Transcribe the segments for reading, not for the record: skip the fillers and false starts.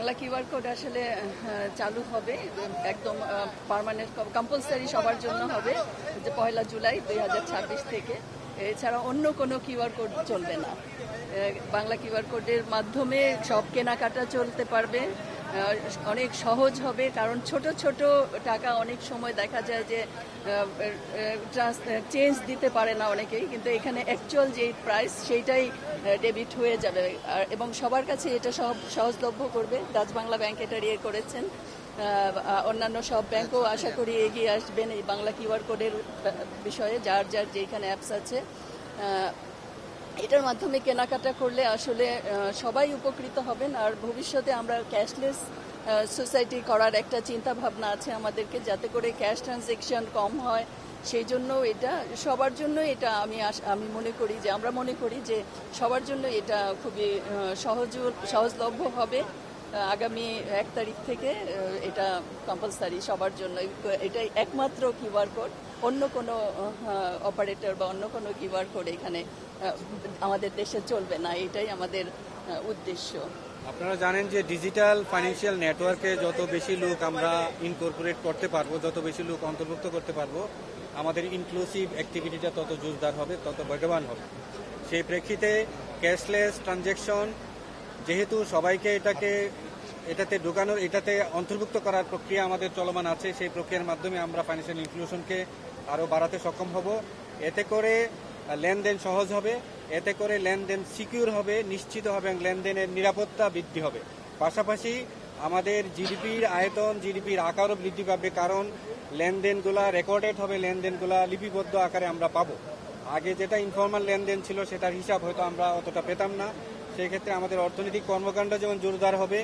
Bangla QR code আসলে চালু হবে একদম পার্মানেন্ট কম্পালসারি সবার জন্য হবে যে 1 জুলাই 2026 থেকে। এছাড়া অন্য কোনো কিউআর কোড চলবে না। বাংলা কিউআর কোডের মাধ্যমে সব কেনাকাটা চলতে পারবে, অনেক সহজ হবে। কারণ ছোট ছোট টাকা অনেক সময় দেখা যায় যে চেঞ্জ দিতে পারে না অনেকেই, কিন্তু এখানে অ্যাকচুয়াল যে প্রাইস সেইটাই ডেবিট হয়ে যাবে এবং সবার কাছে এটা সহজলভ্য করবে। ডাচ বাংলা ব্যাংক এটা করেছেন, অন্যান্য সব ব্যাংকও আশা করি এগিয়ে আসবেন এই বাংলা কিউআর কোডের বিষয়ে। যার যার যেখানে অ্যাপস আছে এটার মাধ্যমে কেনাকাটা করলে আসলে সবাই উপকৃত হবেন। আর ভবিষ্যতে আমরা ক্যাশলেস সোসাইটি করার একটা চিন্তা ভাবনা আছে আমাদেরকে, যাতে করে ক্যাশ ট্রানজেকশন কম হয়। সেই জন্য এটা সবার জন্য, এটা আমি মনে করি যে আমরা মনে করি যে সবার জন্য এটা খুবই সহজলভ্য হবে। আগামী 1 তারিখ থেকে এটা কম্পালসারি সবার জন্য। এটাই একমাত্র কিউআর কোড, অন্য কোনো অপারেটর বা অন্য কোনো কিউআর কোড এখানে আমাদের দেশে চলবে না। এটাই আমাদের উদ্দেশ্য। আপনারা জানেন যে ডিজিটাল ফাইন্যান্সিয়াল নেটওয়ার্কে যত বেশি লোক আমরা ইনকর্পোরেট করতে পারবো, যত বেশি লোক অন্তর্ভুক্ত করতে পারবো, আমাদের ইনক্লুসিভ অ্যাক্টিভিটিটা তত জোরদার হবে, তত বেগবান হবে। সেই প্রেক্ষিতে ক্যাশলেস ট্রানজ্যাকশন যেহেতু সবাইকে এটাতে অন্তর্ভুক্ত করার প্রক্রিয়া আমাদের চলমান আছে, সেই প্রক্রিয়ার মাধ্যমে আমরা ফাইন্যান্সিয়াল ইনক্লুশনকে আরও বাড়াতে সক্ষম হব। এতে করে লেনদেন সহজ হবে, এতে করে লেনদেন সিকিউর হবে, নিশ্চিত হবে এবং লেনদেনের নিরাপত্তা বৃদ্ধি হবে। পাশাপাশি আমাদের জিডিপির আয়তন, জিডিপির আকারও বৃদ্ধি পাবে, কারণ লেনদেনগুলা রেকর্ডেড হবে, লেনদেনগুলা লিপিবদ্ধ আকারে আমরা পাবো। আগে যেটা ইনফর্মাল লেনদেন ছিল সেটার হিসাব হয়তো আমরা অতটা পেতাম না। সেই ক্ষেত্রে আমাদের অর্থনৈতিক কর্মকাণ্ড যেমন জোরদার হবে,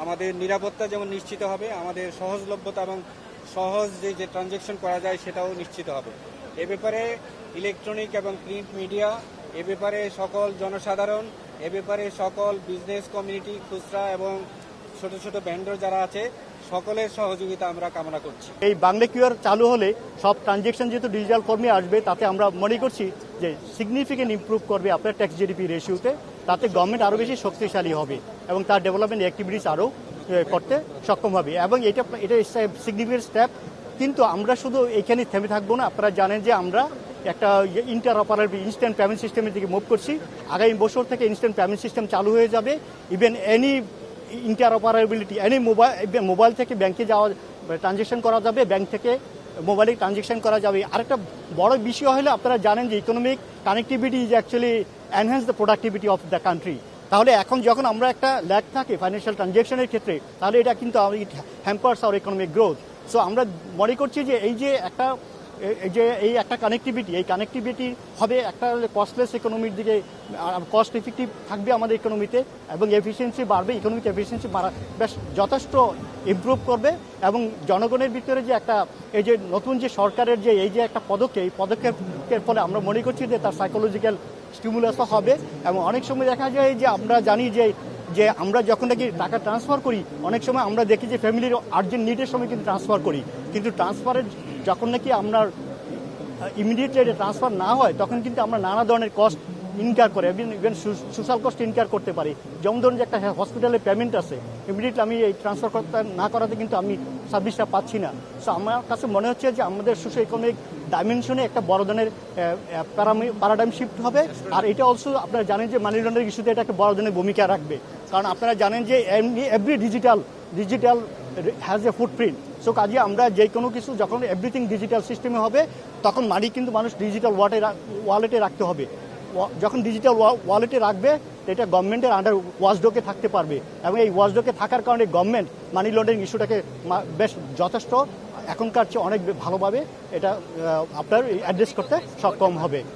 আমাদের নিরাপত্তা যেমন নিশ্চিত হবে, আমাদের সহজলভ্যতা এবং সহজ যে ট্রানজ্যাকশন করা যায় সেটাও নিশ্চিত হবে। এ ব্যাপারে ইলেকট্রনিক এবং প্রিন্ট মিডিয়া, এ ব্যাপারে সকল জনসাধারণ, এ ব্যাপারে সকল বিজনেস কমিউনিটি, খুচরা এবং ছোট ছোট ভেন্ডর যারা আছে, সকলের সহযোগিতা আমরা কামনা করছি। এই বাংলা কিউআর চালু হলে সব ট্রানজ্যাকশন যেহেতু ডিজিটাল ফর্মে আসবে, তাতে আমরা মনে করছি যে সিগনিফিকেন্ট ইমপ্রুভ করবে আপনার ট্যাক্স জিডিপি রেশিওতে। তাতে গভর্নমেন্ট আরও বেশি শক্তিশালী হবে এবং তার ডেভেলপমেন্ট অ্যাক্টিভিটিস আরও করতে সক্ষম হবে এবং এটা সিগনিফিকেন্ট স্টেপ। কিন্তু আমরা শুধু এখানে থেমে থাকবো না। আপনারা জানেন যে আমরা একটা ইন্টারঅপারেবল ইনস্ট্যান্ট পেমেন্ট সিস্টেমের দিকে মুভ করছি। আগামী বছর থেকে ইনস্ট্যান্ট পেমেন্ট সিস্টেম চালু হয়ে যাবে। Even any interoperability, any mobile থেকে ব্যাংকে যাওয়া ট্রানজ্যাকশন করা যাবে, ব্যাংক থেকে মোবাইলে ট্রানজ্যাকশন করা যাবে। আরেকটা বড় বিষয় হলো আপনারা জানেন যে economic connectivity is actually enhance the productivity of the country. তাহলে এখন যখন আমরা একটা ল্যাগ থাকে ফাইন্যান্সিয়াল ট্রানজ্যাকশনের ক্ষেত্রে, তাহলে এটা কিন্তু it hampers our economic growth. So আমরা মনে করছি যে এই একটা কানেক্টিভিটি, এই কানেক্টিভিটি হবে একটা কস্টলেস ইকোনমির দিকে, কস্ট এফেক্টিভ থাকবে আমাদের ইকোনমিতে এবং এফিসিয়েন্সি বাড়বে, ইকোনমিক এফিসিয়েন্সি বেশ যথেষ্ট ইমপ্রুভ করবে। এবং জনগণের ভিতরে যে একটা এই যে নতুন যে সরকারের যে এই যে একটা পদক্ষেপ, এই পদক্ষেপের ফলে আমরা মনে করছি যে তার সাইকোলজিক্যাল স্টিমুলাসও হবে। এবং অনেক সময় দেখা যায় যে আমরা জানি যে আমরা যখন নাকি টাকা ট্রান্সফার করি, অনেক সময় আমরা দেখি যে ফ্যামিলির আর্জেন্ট নিডের সময় কিন্তু ট্রান্সফার করি, কিন্তু ট্রান্সফারের যখন নাকি আপনার ইমিডিয়েটলি ট্রান্সফার না হয়, তখন কিন্তু আমরা নানা ধরনের কস্ট ইনকার করে, ইভেন সোশ্যাল কস্ট ইনকার করতে পারি। যেমন ধরুন যে একটা হসপিটালের পেমেন্ট আছে, ইমিডিয়েটলি আমি এই ট্রান্সফার না করাতে কিন্তু আমি সার্ভিসটা পাচ্ছি না। সো আমার কাছে মনে হচ্ছে যে আমাদের সোশ্যাল ইকোনমিক ডাইমেনশনে একটা বড় ধরনের প্যারাডাইম শিফট হবে। আর এটা অলসো আপনারা জানেন যে মানি লন্ডারিং ইস্যুতে এটা একটা বড় ধরনের ভূমিকা রাখবে, কারণ আপনারা জানেন যে every digital has a footprint. So কাজে আমরা যে কোনো কিছু যখন এভরিথিং ডিজিটাল সিস্টেমে হবে, তখন মানি কিন্তু মানুষ ডিজিটাল ওয়ালেটে রাখতে হবে। যখন ডিজিটাল ওয়ালেটে রাখবে, এটা গভর্নমেন্টের আন্ডার ওয়াচডগে থাকতে পারবে এবং এই ওয়াচডগে থাকার কারণে গভর্নমেন্ট মানি লন্ডারিং ইস্যুটাকে বেশ যথেষ্ট এখনকার চেয়ে অনেক ভালোভাবে এটা আপনার অ্যাড্রেস করতে সক্ষম হবে।